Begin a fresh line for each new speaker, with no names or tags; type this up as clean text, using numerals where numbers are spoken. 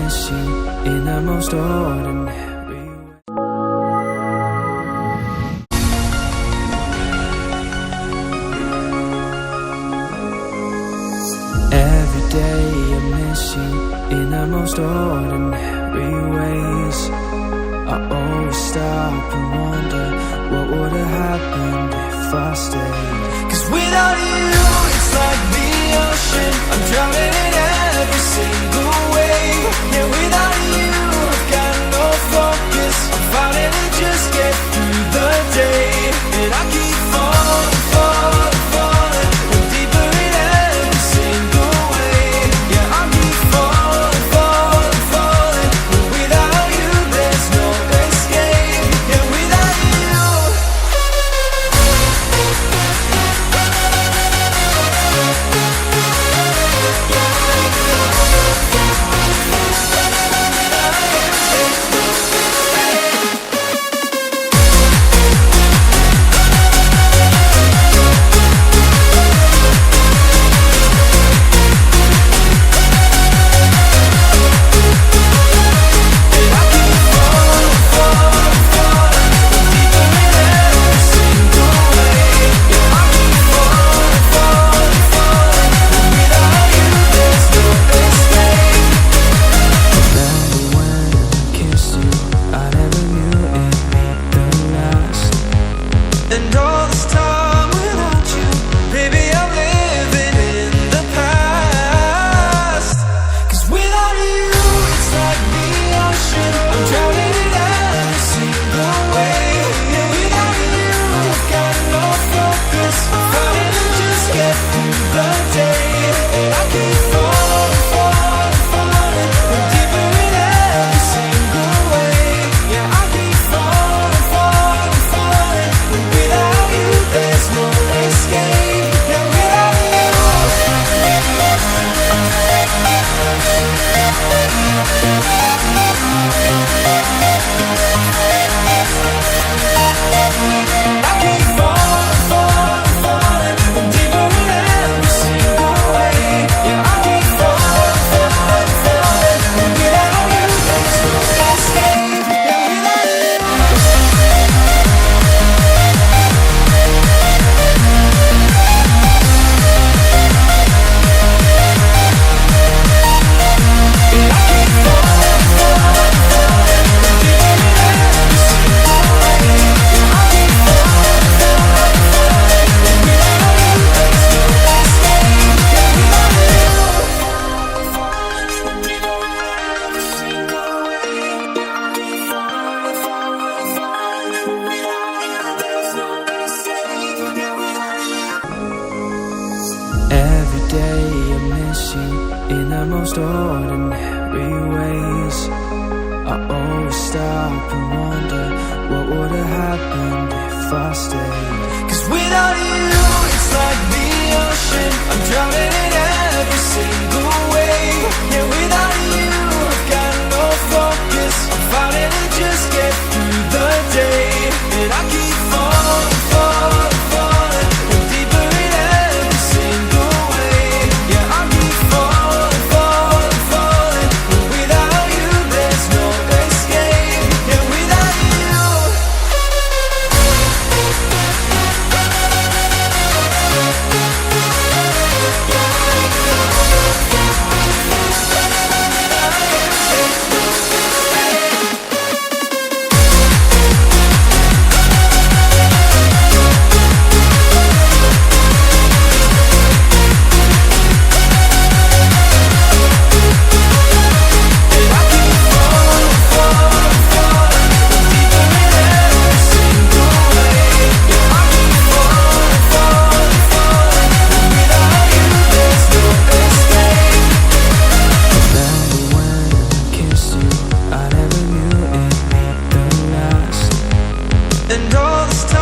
miss you in the most ordinary way. Every day I miss you in the most ordinary ways. I always stop and wonder what would have happened if I stayed. 'Cause without you, it's like the ocean, I'm drowning in every single wave. Yeah, without you, I've got no focus, I'm fighting to just get through the day. And I keep falling, falling, falling, and deeper in every single wave. Yeah, I keep falling, falling, falling, and without you, there's no escape. Yeah, without you. Every day I miss you in the most ordinary ways. I always stop and wonder what would have happened if I stayed. 'Cause without you, it's like the ocean, I'm drowning in every single wave. Yeah, without you, I've got no focus, I'm fighting to just get through the day. And I keep falling, falling, falling, and deeper in every single wave. Yeah, I keep falling, falling, falling, and without you, there's no escape. Yeah, without you. And all this time